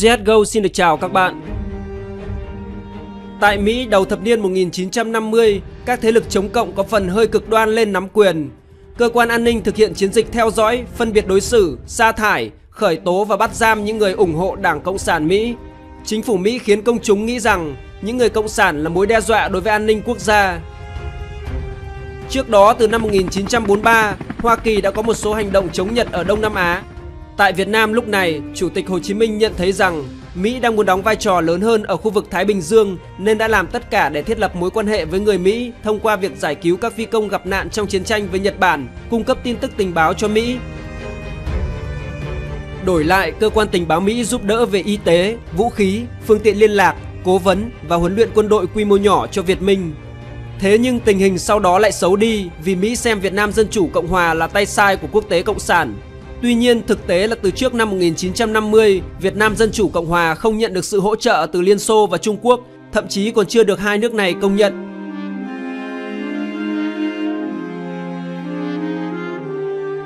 CSGO xin được chào các bạn. Tại Mỹ đầu thập niên 1950, các thế lực chống cộng có phần hơi cực đoan lên nắm quyền. Cơ quan an ninh thực hiện chiến dịch theo dõi, phân biệt đối xử, sa thải, khởi tố và bắt giam những người ủng hộ Đảng Cộng sản Mỹ. Chính phủ Mỹ khiến công chúng nghĩ rằng những người cộng sản là mối đe dọa đối với an ninh quốc gia. Trước đó, từ năm 1943, Hoa Kỳ đã có một số hành động chống Nhật ở Đông Nam Á. Tại Việt Nam lúc này, Chủ tịch Hồ Chí Minh nhận thấy rằng Mỹ đang muốn đóng vai trò lớn hơn ở khu vực Thái Bình Dương nên đã làm tất cả để thiết lập mối quan hệ với người Mỹ thông qua việc giải cứu các phi công gặp nạn trong chiến tranh với Nhật Bản, cung cấp tin tức tình báo cho Mỹ. Đổi lại, cơ quan tình báo Mỹ giúp đỡ về y tế, vũ khí, phương tiện liên lạc, cố vấn và huấn luyện quân đội quy mô nhỏ cho Việt Minh. Thế nhưng tình hình sau đó lại xấu đi vì Mỹ xem Việt Nam Dân Chủ Cộng Hòa là tay sai của quốc tế cộng sản. Tuy nhiên, thực tế là từ trước năm 1950, Việt Nam Dân Chủ Cộng Hòa không nhận được sự hỗ trợ từ Liên Xô và Trung Quốc, thậm chí còn chưa được hai nước này công nhận.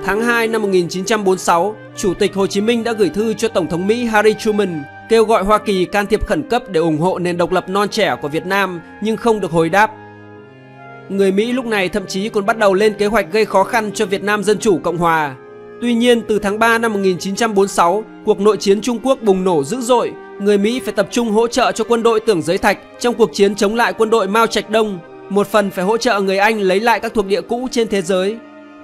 Tháng 2 năm 1946, Chủ tịch Hồ Chí Minh đã gửi thư cho Tổng thống Mỹ Harry Truman kêu gọi Hoa Kỳ can thiệp khẩn cấp để ủng hộ nền độc lập non trẻ của Việt Nam nhưng không được hồi đáp. Người Mỹ lúc này thậm chí còn bắt đầu lên kế hoạch gây khó khăn cho Việt Nam Dân Chủ Cộng Hòa. Tuy nhiên, từ tháng 3 năm 1946, cuộc nội chiến Trung Quốc bùng nổ dữ dội. Người Mỹ phải tập trung hỗ trợ cho quân đội Tưởng Giới Thạch trong cuộc chiến chống lại quân đội Mao Trạch Đông. Một phần phải hỗ trợ người Anh lấy lại các thuộc địa cũ trên thế giới.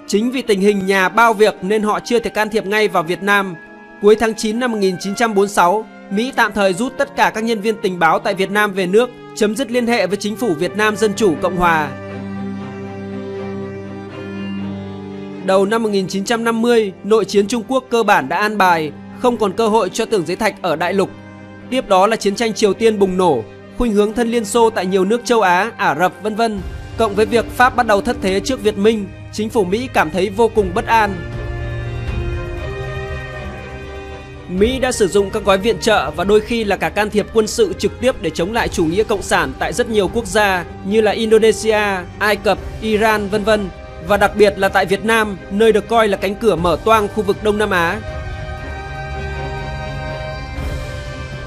Chính vì tình hình nhà bao việc nên họ chưa thể can thiệp ngay vào Việt Nam. Cuối tháng 9 năm 1946, Mỹ tạm thời rút tất cả các nhân viên tình báo tại Việt Nam về nước, chấm dứt liên hệ với chính phủ Việt Nam Dân Chủ Cộng Hòa. Đầu năm 1950, nội chiến Trung Quốc cơ bản đã an bài, không còn cơ hội cho Tưởng Giới Thạch ở đại lục. Tiếp đó là chiến tranh Triều Tiên bùng nổ, khuynh hướng thân Liên Xô tại nhiều nước châu Á, Ả Rập v.v. Cộng với việc Pháp bắt đầu thất thế trước Việt Minh, chính phủ Mỹ cảm thấy vô cùng bất an. Mỹ đã sử dụng các gói viện trợ và đôi khi là cả can thiệp quân sự trực tiếp để chống lại chủ nghĩa cộng sản tại rất nhiều quốc gia như là Indonesia, Ai Cập, Iran v.v. Và đặc biệt là tại Việt Nam, nơi được coi là cánh cửa mở toang khu vực Đông Nam Á.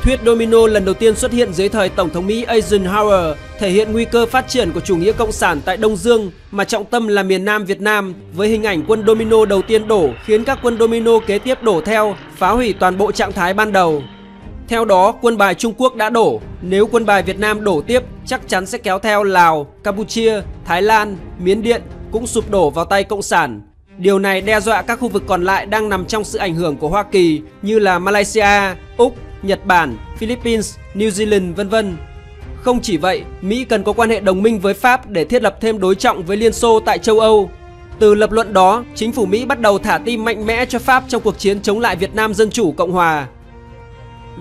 Thuyết domino lần đầu tiên xuất hiện dưới thời Tổng thống Mỹ Eisenhower, thể hiện nguy cơ phát triển của chủ nghĩa cộng sản tại Đông Dương mà trọng tâm là miền Nam Việt Nam, với hình ảnh quân domino đầu tiên đổ khiến các quân domino kế tiếp đổ theo, phá hủy toàn bộ trạng thái ban đầu. Theo đó, quân bài Trung Quốc đã đổ, nếu quân bài Việt Nam đổ tiếp chắc chắn sẽ kéo theo Lào, Campuchia, Thái Lan, Miến Điện cũng sụp đổ vào tay cộng sản. Điều này đe dọa các khu vực còn lại đang nằm trong sự ảnh hưởng của Hoa Kỳ như là Malaysia, Úc, Nhật Bản, Philippines, New Zealand v.v. Không chỉ vậy, Mỹ cần có quan hệ đồng minh với Pháp để thiết lập thêm đối trọng với Liên Xô tại châu Âu. Từ lập luận đó, chính phủ Mỹ bắt đầu thả tim mạnh mẽ cho Pháp trong cuộc chiến chống lại Việt Nam Dân Chủ Cộng Hòa.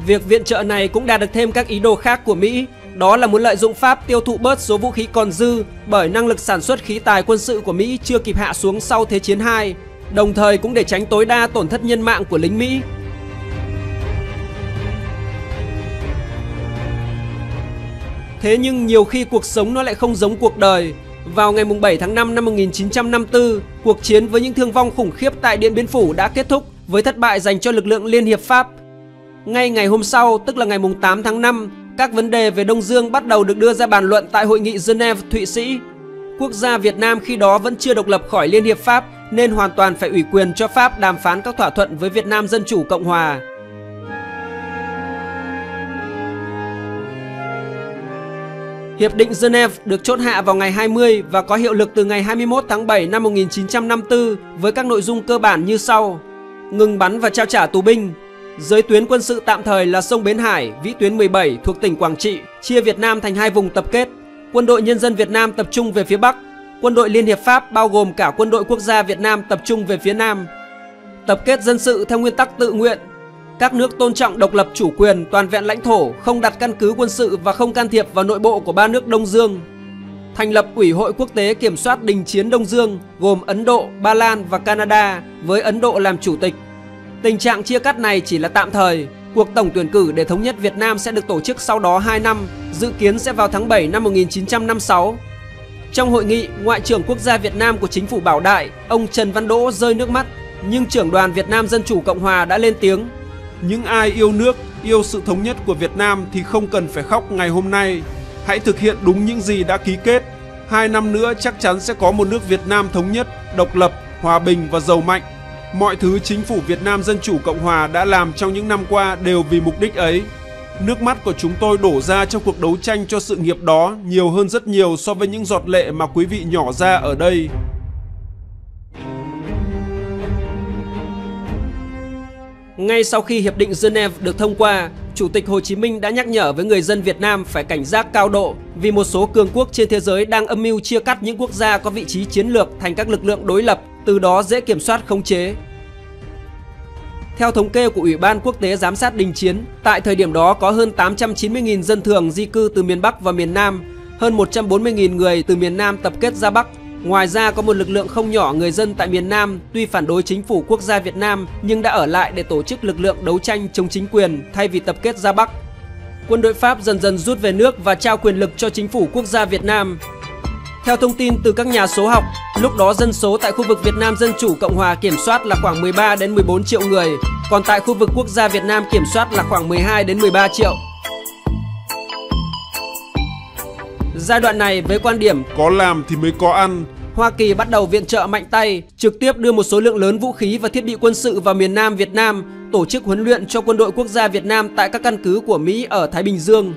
Việc viện trợ này cũng đạt được thêm các ý đồ khác của Mỹ, đó là muốn lợi dụng Pháp tiêu thụ bớt số vũ khí còn dư bởi năng lực sản xuất khí tài quân sự của Mỹ chưa kịp hạ xuống sau Thế chiến II, đồng thời cũng để tránh tối đa tổn thất nhân mạng của lính Mỹ. Thế nhưng nhiều khi cuộc sống nó lại không giống cuộc đời. Vào ngày 7 tháng 5 năm 1954, cuộc chiến với những thương vong khủng khiếp tại Điện Biên Phủ đã kết thúc với thất bại dành cho lực lượng Liên Hiệp Pháp. Ngay ngày hôm sau, tức là ngày 8 tháng 5, các vấn đề về Đông Dương bắt đầu được đưa ra bàn luận tại Hội nghị Geneva, Thụy Sĩ. Quốc gia Việt Nam khi đó vẫn chưa độc lập khỏi Liên Hiệp Pháp nên hoàn toàn phải ủy quyền cho Pháp đàm phán các thỏa thuận với Việt Nam Dân Chủ Cộng Hòa. Hiệp định Geneva được chốt hạ vào ngày 20 và có hiệu lực từ ngày 21 tháng 7 năm 1954 với các nội dung cơ bản như sau: ngừng bắn và trao trả tù binh, giới tuyến quân sự tạm thời là sông Bến Hải, vĩ tuyến 17 thuộc tỉnh Quảng Trị, chia Việt Nam thành hai vùng tập kết. Quân đội Nhân dân Việt Nam tập trung về phía Bắc, quân đội Liên Hiệp Pháp bao gồm cả quân đội quốc gia Việt Nam tập trung về phía Nam. Tập kết dân sự theo nguyên tắc tự nguyện. Các nước tôn trọng độc lập chủ quyền, toàn vẹn lãnh thổ, không đặt căn cứ quân sự và không can thiệp vào nội bộ của ba nước Đông Dương. Thành lập Ủy hội quốc tế kiểm soát đình chiến Đông Dương gồm Ấn Độ, Ba Lan và Canada với Ấn Độ làm chủ tịch. Tình trạng chia cắt này chỉ là tạm thời. Cuộc tổng tuyển cử để thống nhất Việt Nam sẽ được tổ chức sau đó 2 năm, dự kiến sẽ vào tháng 7 năm 1956. Trong hội nghị, Ngoại trưởng Quốc gia Việt Nam của chính phủ Bảo Đại, ông Trần Văn Đỗ rơi nước mắt, nhưng trưởng đoàn Việt Nam Dân Chủ Cộng Hòa đã lên tiếng: Những ai yêu nước Yêu sự thống nhất của Việt Nam thì không cần phải khóc ngày hôm nay. Hãy thực hiện đúng những gì đã ký kết. 2 năm nữa chắc chắn sẽ có một nước Việt Nam thống nhất, độc lập, hòa bình và giàu mạnh. Mọi thứ chính phủ Việt Nam Dân Chủ Cộng Hòa đã làm trong những năm qua đều vì mục đích ấy. Nước mắt của chúng tôi đổ ra trong cuộc đấu tranh cho sự nghiệp đó nhiều hơn rất nhiều so với những giọt lệ mà quý vị nhỏ ra ở đây. Ngay sau khi Hiệp định Geneva được thông qua, Chủ tịch Hồ Chí Minh đã nhắc nhở với người dân Việt Nam phải cảnh giác cao độ vì một số cường quốc trên thế giới đang âm mưu chia cắt những quốc gia có vị trí chiến lược thành các lực lượng đối lập, từ đó dễ kiểm soát khống chế. Theo thống kê của Ủy ban Quốc tế Giám sát Đình chiến, tại thời điểm đó có hơn 890.000 dân thường di cư từ miền Bắc và miền Nam, hơn 140.000 người từ miền Nam tập kết ra Bắc. Ngoài ra có một lực lượng không nhỏ người dân tại miền Nam tuy phản đối chính phủ quốc gia Việt Nam nhưng đã ở lại để tổ chức lực lượng đấu tranh chống chính quyền thay vì tập kết ra Bắc. Quân đội Pháp dần dần rút về nước và trao quyền lực cho chính phủ quốc gia Việt Nam. Theo thông tin từ các nhà số học, lúc đó dân số tại khu vực Việt Nam Dân Chủ Cộng Hòa kiểm soát là khoảng 13 đến 14 triệu người, còn tại khu vực quốc gia Việt Nam kiểm soát là khoảng 12 đến 13 triệu. Giai đoạn này với quan điểm có làm thì mới có ăn, Hoa Kỳ bắt đầu viện trợ mạnh tay, trực tiếp đưa một số lượng lớn vũ khí và thiết bị quân sự vào miền Nam Việt Nam, tổ chức huấn luyện cho quân đội quốc gia Việt Nam tại các căn cứ của Mỹ ở Thái Bình Dương.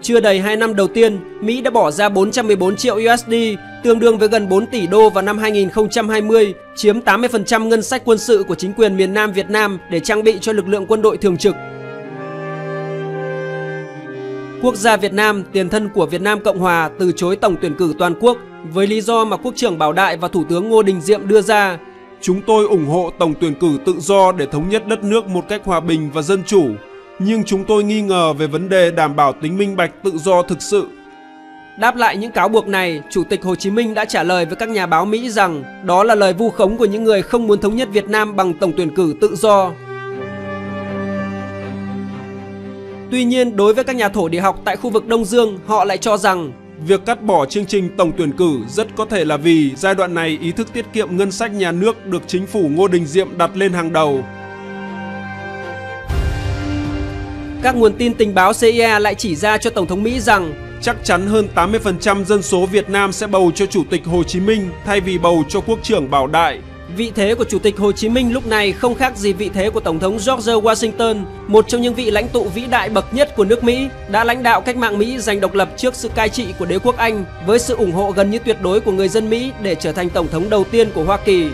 Chưa đầy 2 năm đầu tiên, Mỹ đã bỏ ra 414 triệu USD, tương đương với gần 4 tỷ đô vào năm 2020, chiếm 80% ngân sách quân sự của chính quyền miền Nam Việt Nam để trang bị cho lực lượng quân đội thường trực. Quốc gia Việt Nam, tiền thân của Việt Nam Cộng Hòa, từ chối tổng tuyển cử toàn quốc với lý do mà Quốc trưởng Bảo Đại và Thủ tướng Ngô Đình Diệm đưa ra. Chúng tôi ủng hộ tổng tuyển cử tự do để thống nhất đất nước một cách hòa bình và dân chủ, nhưng chúng tôi nghi ngờ về vấn đề đảm bảo tính minh bạch tự do thực sự. Đáp lại những cáo buộc này, Chủ tịch Hồ Chí Minh đã trả lời với các nhà báo Mỹ rằng đó là lời vu khống của những người không muốn thống nhất Việt Nam bằng tổng tuyển cử tự do. Tuy nhiên, đối với các nhà thổ địa học tại khu vực Đông Dương, họ lại cho rằng việc cắt bỏ chương trình tổng tuyển cử rất có thể là vì giai đoạn này ý thức tiết kiệm ngân sách nhà nước được chính phủ Ngô Đình Diệm đặt lên hàng đầu. Các nguồn tin tình báo CIA lại chỉ ra cho Tổng thống Mỹ rằng chắc chắn hơn 80% dân số Việt Nam sẽ bầu cho Chủ tịch Hồ Chí Minh thay vì bầu cho Quốc trưởng Bảo Đại. Vị thế của Chủ tịch Hồ Chí Minh lúc này không khác gì vị thế của Tổng thống George Washington, một trong những vị lãnh tụ vĩ đại bậc nhất của nước Mỹ, đã lãnh đạo cách mạng Mỹ giành độc lập trước sự cai trị của đế quốc Anh với sự ủng hộ gần như tuyệt đối của người dân Mỹ để trở thành Tổng thống đầu tiên của Hoa Kỳ.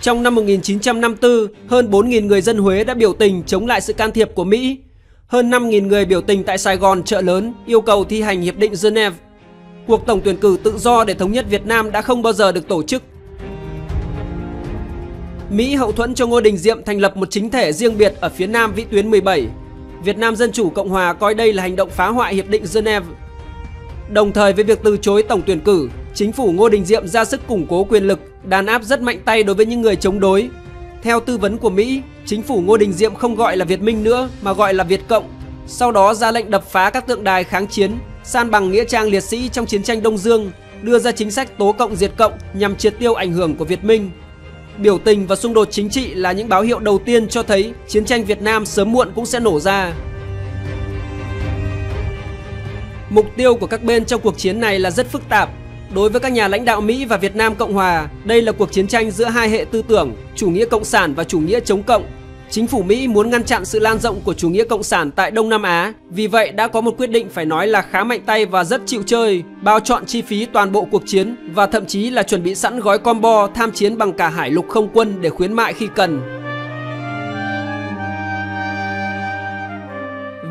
Trong năm 1954, hơn 4.000 người dân Huế đã biểu tình chống lại sự can thiệp của Mỹ. Hơn 5.000 người biểu tình tại Sài Gòn, Chợ Lớn yêu cầu thi hành Hiệp định Geneva. Cuộc tổng tuyển cử tự do để thống nhất Việt Nam đã không bao giờ được tổ chức. Mỹ hậu thuẫn cho Ngô Đình Diệm thành lập một chính thể riêng biệt ở phía nam vĩ tuyến 17. Việt Nam Dân Chủ Cộng Hòa coi đây là hành động phá hoại Hiệp định Geneva. Đồng thời với việc từ chối tổng tuyển cử, chính phủ Ngô Đình Diệm ra sức củng cố quyền lực, đàn áp rất mạnh tay đối với những người chống đối. Theo tư vấn của Mỹ, chính phủ Ngô Đình Diệm không gọi là Việt Minh nữa mà gọi là Việt Cộng. Sau đó ra lệnh đập phá các tượng đài kháng chiến, san bằng nghĩa trang liệt sĩ trong chiến tranh Đông Dương, đưa ra chính sách tố cộng diệt cộng nhằm triệt tiêu ảnh hưởng của Việt Minh. Biểu tình và xung đột chính trị là những báo hiệu đầu tiên cho thấy chiến tranh Việt Nam sớm muộn cũng sẽ nổ ra. Mục tiêu của các bên trong cuộc chiến này là rất phức tạp. Đối với các nhà lãnh đạo Mỹ và Việt Nam Cộng Hòa, đây là cuộc chiến tranh giữa hai hệ tư tưởng, chủ nghĩa cộng sản và chủ nghĩa chống cộng. Chính phủ Mỹ muốn ngăn chặn sự lan rộng của chủ nghĩa cộng sản tại Đông Nam Á, vì vậy đã có một quyết định phải nói là khá mạnh tay và rất chịu chơi, bao trọn chi phí toàn bộ cuộc chiến và thậm chí là chuẩn bị sẵn gói combo tham chiến bằng cả hải lục không quân để khuyến mại khi cần.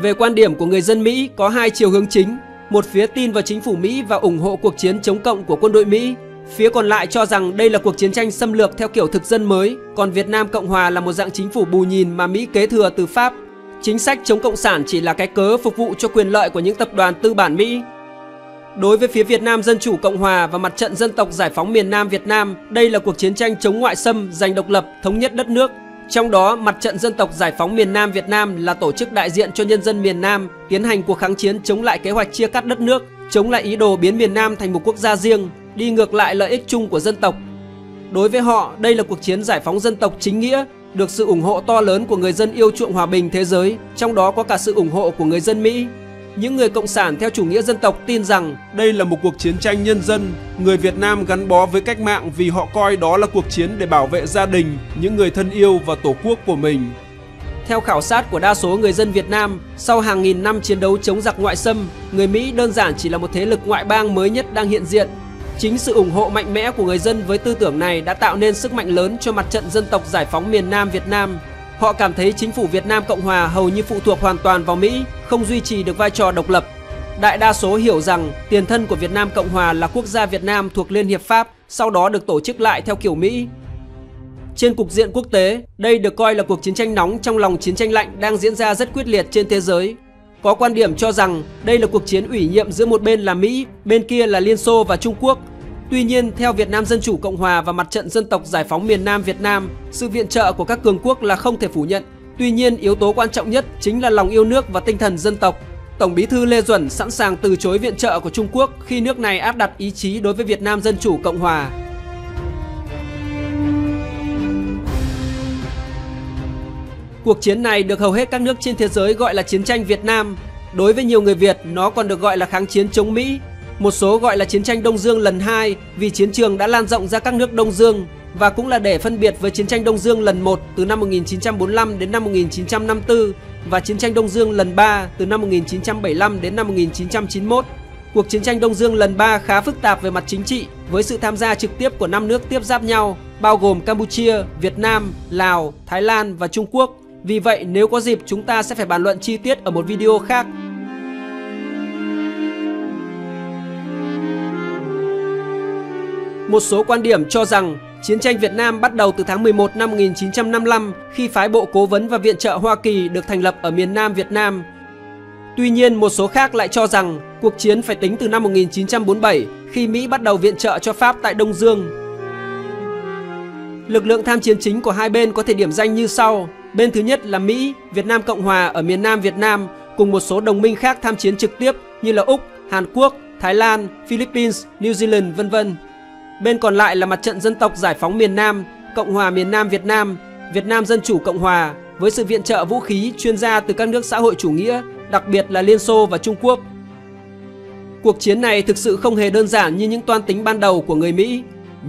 Về quan điểm của người dân Mỹ có hai chiều hướng chính. Một phía tin vào chính phủ Mỹ và ủng hộ cuộc chiến chống cộng của quân đội Mỹ. Phía còn lại cho rằng đây là cuộc chiến tranh xâm lược theo kiểu thực dân mới, còn Việt Nam Cộng Hòa là một dạng chính phủ bù nhìn mà Mỹ kế thừa từ Pháp. Chính sách chống cộng sản chỉ là cái cớ phục vụ cho quyền lợi của những tập đoàn tư bản Mỹ. Đối với phía Việt Nam Dân Chủ Cộng Hòa và Mặt trận Dân tộc Giải phóng miền Nam Việt Nam, đây là cuộc chiến tranh chống ngoại xâm, giành độc lập, thống nhất đất nước. Trong đó, Mặt trận Dân tộc Giải phóng miền Nam Việt Nam là tổ chức đại diện cho nhân dân miền Nam tiến hành cuộc kháng chiến chống lại kế hoạch chia cắt đất nước, chống lại ý đồ biến miền Nam thành một quốc gia riêng, đi ngược lại lợi ích chung của dân tộc. Đối với họ, đây là cuộc chiến giải phóng dân tộc chính nghĩa, được sự ủng hộ to lớn của người dân yêu chuộng hòa bình thế giới, trong đó có cả sự ủng hộ của người dân Mỹ. Những người cộng sản theo chủ nghĩa dân tộc tin rằng đây là một cuộc chiến tranh nhân dân, người Việt Nam gắn bó với cách mạng vì họ coi đó là cuộc chiến để bảo vệ gia đình, những người thân yêu và tổ quốc của mình. Theo khảo sát của đa số người dân Việt Nam, sau hàng nghìn năm chiến đấu chống giặc ngoại xâm, người Mỹ đơn giản chỉ là một thế lực ngoại bang mới nhất đang hiện diện. Chính sự ủng hộ mạnh mẽ của người dân với tư tưởng này đã tạo nên sức mạnh lớn cho mặt trận dân tộc giải phóng miền Nam Việt Nam. Họ cảm thấy chính phủ Việt Nam Cộng Hòa hầu như phụ thuộc hoàn toàn vào Mỹ, không duy trì được vai trò độc lập. Đại đa số hiểu rằng tiền thân của Việt Nam Cộng Hòa là quốc gia Việt Nam thuộc Liên hiệp Pháp, sau đó được tổ chức lại theo kiểu Mỹ. Trên cục diện quốc tế, đây được coi là cuộc chiến tranh nóng trong lòng chiến tranh lạnh đang diễn ra rất quyết liệt trên thế giới. Có quan điểm cho rằng đây là cuộc chiến ủy nhiệm giữa một bên là Mỹ, bên kia là Liên Xô và Trung Quốc. Tuy nhiên, theo Việt Nam Dân Chủ Cộng Hòa và Mặt trận Dân tộc Giải phóng miền Nam Việt Nam, sự viện trợ của các cường quốc là không thể phủ nhận. Tuy nhiên, yếu tố quan trọng nhất chính là lòng yêu nước và tinh thần dân tộc. Tổng bí thư Lê Duẩn sẵn sàng từ chối viện trợ của Trung Quốc khi nước này áp đặt ý chí đối với Việt Nam Dân Chủ Cộng Hòa. Cuộc chiến này được hầu hết các nước trên thế giới gọi là chiến tranh Việt Nam. Đối với nhiều người Việt, nó còn được gọi là kháng chiến chống Mỹ. Một số gọi là chiến tranh Đông Dương lần 2 vì chiến trường đã lan rộng ra các nước Đông Dương, và cũng là để phân biệt với chiến tranh Đông Dương lần 1 từ năm 1945 đến năm 1954 và chiến tranh Đông Dương lần 3 từ năm 1975 đến năm 1991. Cuộc chiến tranh Đông Dương lần 3 khá phức tạp về mặt chính trị với sự tham gia trực tiếp của 5 nước tiếp giáp nhau, bao gồm Campuchia, Việt Nam, Lào, Thái Lan và Trung Quốc. Vì vậy, nếu có dịp, chúng ta sẽ phải bàn luận chi tiết ở một video khác. Một số quan điểm cho rằng chiến tranh Việt Nam bắt đầu từ tháng 11 năm 1955 khi phái bộ cố vấn và viện trợ Hoa Kỳ được thành lập ở miền Nam Việt Nam. Tuy nhiên, một số khác lại cho rằng cuộc chiến phải tính từ năm 1947 khi Mỹ bắt đầu viện trợ cho Pháp tại Đông Dương. Lực lượng tham chiến chính của hai bên có thể điểm danh như sau. Bên thứ nhất là Mỹ, Việt Nam Cộng Hòa ở miền Nam Việt Nam cùng một số đồng minh khác tham chiến trực tiếp như là Úc, Hàn Quốc, Thái Lan, Philippines, New Zealand, vân vân. Bên còn lại là Mặt trận Dân tộc Giải phóng miền Nam, Cộng hòa miền Nam Việt Nam, Việt Nam Dân Chủ Cộng Hòa với sự viện trợ vũ khí chuyên gia từ các nước xã hội chủ nghĩa, đặc biệt là Liên Xô và Trung Quốc. Cuộc chiến này thực sự không hề đơn giản như những toan tính ban đầu của người Mỹ.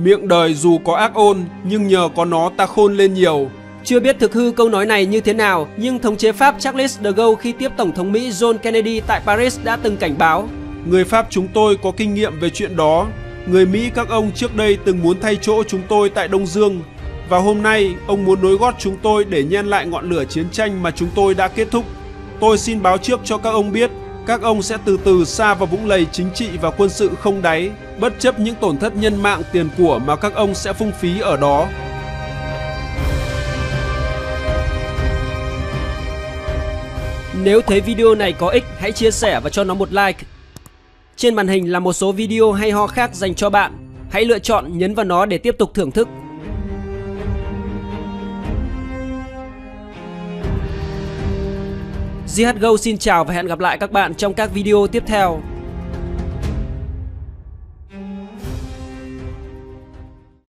Miệng đời dù có ác ôn, nhưng nhờ có nó ta khôn lên nhiều. Chưa biết thực hư câu nói này như thế nào, nhưng thống chế Pháp Charles de Gaulle khi tiếp Tổng thống Mỹ John Kennedy tại Paris đã từng cảnh báo. Người Pháp chúng tôi có kinh nghiệm về chuyện đó. Người Mỹ các ông trước đây từng muốn thay chỗ chúng tôi tại Đông Dương. Và hôm nay, ông muốn nối gót chúng tôi để nhen lại ngọn lửa chiến tranh mà chúng tôi đã kết thúc. Tôi xin báo trước cho các ông biết, các ông sẽ từ từ sa vào vũng lầy chính trị và quân sự không đáy, bất chấp những tổn thất nhân mạng tiền của mà các ông sẽ phung phí ở đó. Nếu thấy video này có ích, hãy chia sẻ và cho nó một like. Trên màn hình là một số video hay ho khác dành cho bạn. Hãy lựa chọn nhấn vào nó để tiếp tục thưởng thức. GH Go xin chào và hẹn gặp lại các bạn trong các video tiếp theo.